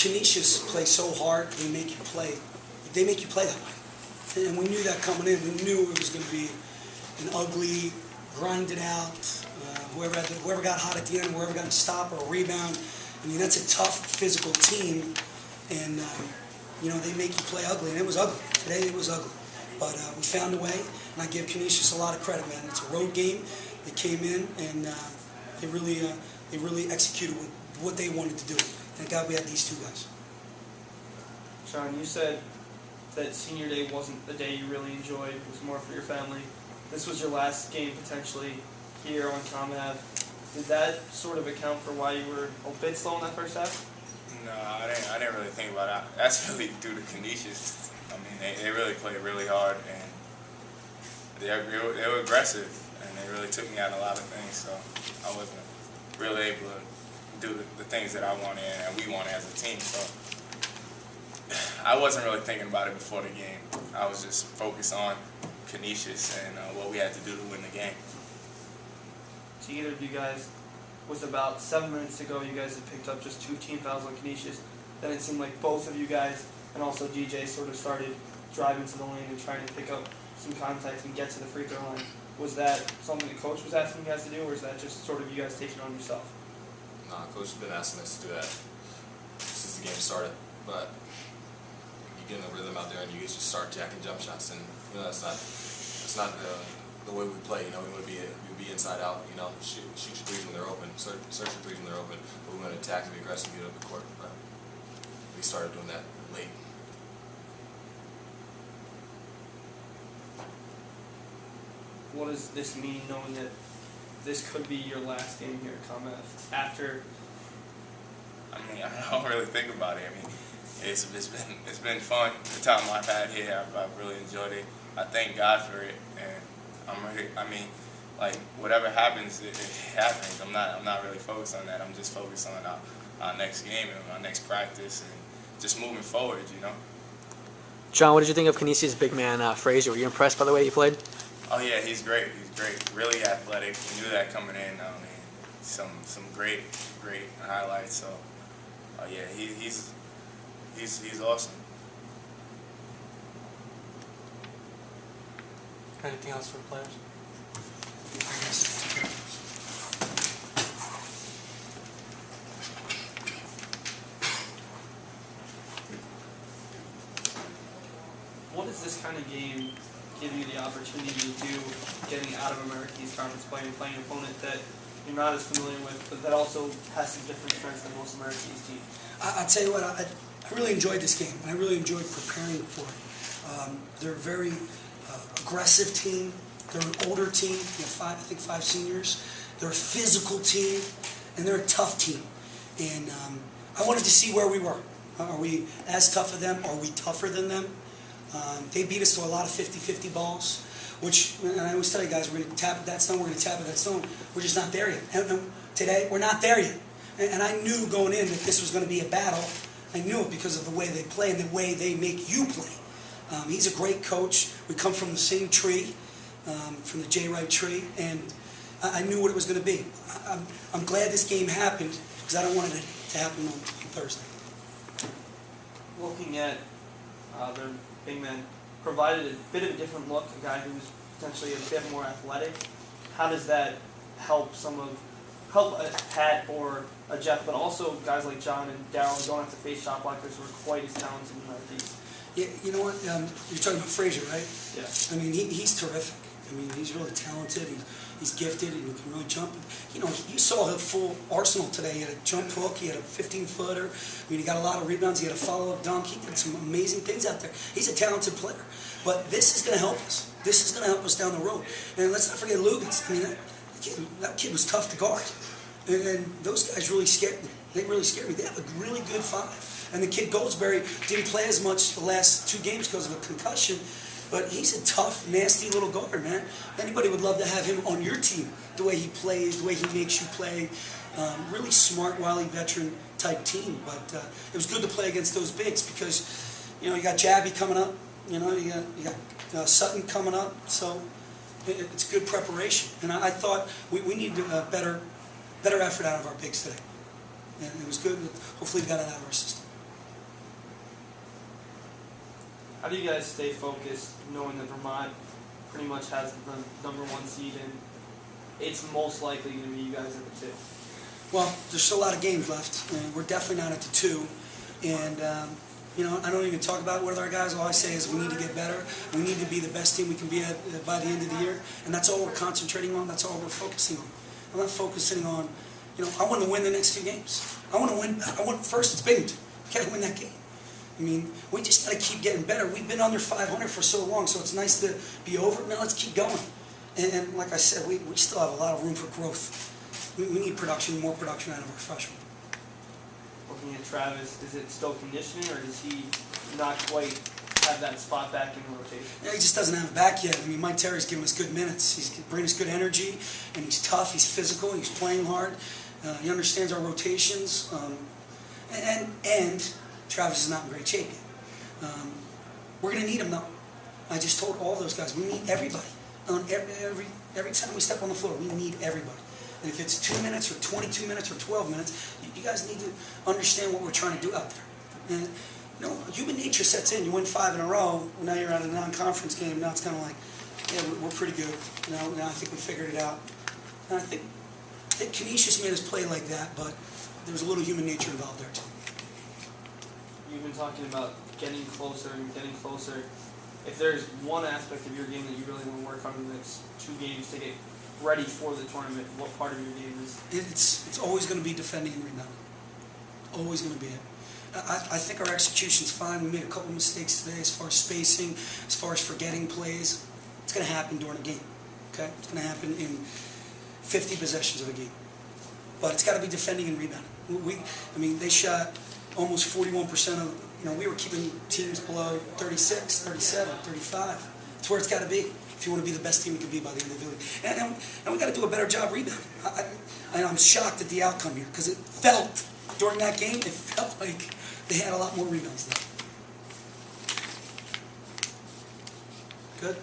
Canisius play so hard, they make you play that way. And we knew that coming in. We knew it was going to be an ugly, grinded out, whoever got hot at the end, whoever got a stop or a rebound. I mean, that's a tough physical team, and they make you play ugly, and it was ugly. Today it was ugly, but we found a way, and I give Canisius a lot of credit, man. It's a road game. They came in and they really executed what they wanted to do. Thank God we had these two guys. Sean, you said that senior day wasn't the day you really enjoyed. It was more for your family. This was your last game potentially here on ComAv. Did that sort of account for why you were a bit slow in that first half? No, I didn't really think about that. That's really due to Canisius. I mean, they really played really hard, and they were aggressive, and they really took me out a lot of things, so I wasn't really able to do the things that I wanted and we wanted as a team. So I wasn't really thinking about it before the game. I was just focused on Canisius and what we had to do to win the game. To either of you guys, with about 7 minutes to go, you guys had picked up just 2 team fouls on Canisius. Then it seemed like both of you guys and also DJ sort of started driving to the lane and trying to pick up some contact and get to the free throw line. Was that something the coach was asking you guys to do, or is that just sort of you guys taking it on yourself? Nah, coach has been asking us to do that since the game started. But you get in the rhythm out there and you just start jacking jump shots, and that's not the way we play. We want to be inside out. Shoot your threes when they're open, search your threes when they're open. But we want to attack and be aggressive and get up the court. But we started doing that late. What does this mean, knowing that this could be your last game here at ComAv? After, I mean, I don't really think about it. I mean, it's been fun. The time I've had here, I've really enjoyed it. I thank God for it, and I'm ready. I mean, like whatever happens, it happens. I'm not really focused on that. I'm just focused on our next game and our next practice and just moving forward. John, what did you think of Canisius' big man Frazier? Were you impressed by the way he played? Oh yeah, he's great. He's great. Really athletic. We knew that coming in. I mean, some great highlights. So, yeah, he's awesome. Anything else for the players? what does this kind of game give you the opportunity to do, getting out of American East Conference play and playing an opponent that you're not as familiar with, but that also has some different strengths than most American East teams? I'll tell you what, I really enjoyed this game, and I really enjoyed preparing for it. They're a very aggressive team. They're an older team. I think 5 seniors. They're a physical team, and they're a tough team. And I wanted to see where we were. Are we as tough as them? Are we tougher than them? They beat us to a lot of 50-50 balls, which, and I always tell you guys, we're going to tap at that stone, we're going to tap at that stone. We're just not there yet. And today, we're not there yet. And I knew going in that this was going to be a battle. I knew it because of the way they play and the way they make you play. He's a great coach. We come from the same tree, from the J. Wright tree, and I knew what it was going to be. I'm glad this game happened because I don't want it to happen on Thursday. Looking at their big man, provided a bit of a different look, a guy who's potentially a bit more athletic. How does that help a Pat or a Jeff, but also guys like John and Darryl who don't have to face shot blockers who are quite as talented in the Northeast? Yeah, you know what? You're talking about Frazier, right? Yeah. I mean, he's terrific. I mean, he's really talented. He's gifted, and he can really jump. You saw the full arsenal today. He had a jump hook. He had a 15-footer. I mean, he got a lot of rebounds. He had a follow-up dunk. He did some amazing things out there. He's a talented player. But this is going to help us. This is going to help us down the road. And let's not forget Lugans. I mean, that kid was tough to guard. And those guys really scared me. They really scared me. They have a really good 5. And the kid Goldsberry didn't play as much the last 2 games because of a concussion. But he's a tough, nasty little guard, man. Anybody would love to have him on your team. The way he plays, the way he makes you play. Really smart, wily veteran type team. But it was good to play against those bigs because, you got Jabby coming up. You got Sutton coming up. So it's good preparation. And I thought we need a better effort out of our bigs today. And it was good. Hopefully we got it out of our system. How do you guys stay focused knowing that Vermont pretty much has the #1 seed and it's most likely going to be you guys at the 2? Well, there's still a lot of games left, and we're definitely not at the 2. And, I don't even talk about it with our guys. All I say is we need to get better. We need to be the best team we can be at by the end of the year. And that's all we're concentrating on. That's all we're focusing on. I'm not focusing on, I want to win the next 2 games. I want to win. First, it's Binghamton. We got to win that game. I mean, we just got to keep getting better. We've been under 500 for so long, so it's nice to be over it. Now let's keep going. And like I said, we still have a lot of room for growth. We need production, more production out of our freshmen. Looking at Travis, is it still conditioning, or does he not quite have that spot back in the rotation? Yeah, he just doesn't have it back yet. I mean, Mike Terry's giving us good minutes. He's bringing us good energy, and he's tough, he's physical, he's playing hard. He understands our rotations. And Travis is not in great shape yet. We're going to need him, though. I just told all those guys, we need everybody. Every time we step on the floor, we need everybody. And if it's 2 minutes or 22 minutes or 12 minutes, you guys need to understand what we're trying to do out there. And, human nature sets in. You win 5 in a row, now you're at a non-conference game, now it's kind of like, yeah, we're pretty good. Now I think we figured it out. And I think Canisius made us play like that, but there was a little human nature involved there, too. You've been talking about getting closer and getting closer. If there's one aspect of your game that you really want to work on in the next 2 games to get ready for the tournament, what part of your game is? It's always going to be defending and rebounding. Always going to be it. I think our execution's fine. We made a couple mistakes today as far as spacing, as far as forgetting plays. It's going to happen during a game. Okay? It's going to happen in 50 possessions of a game. But it's got to be defending and rebounding. They shot almost 41% of, we were keeping teams below 36, 37, 35. It's where it's got to be if you want to be the best team you can be by the end of the league. And we got to do a better job rebounding. I'm shocked at the outcome here because it felt, during that game, it felt like they had a lot more rebounds than that. Good?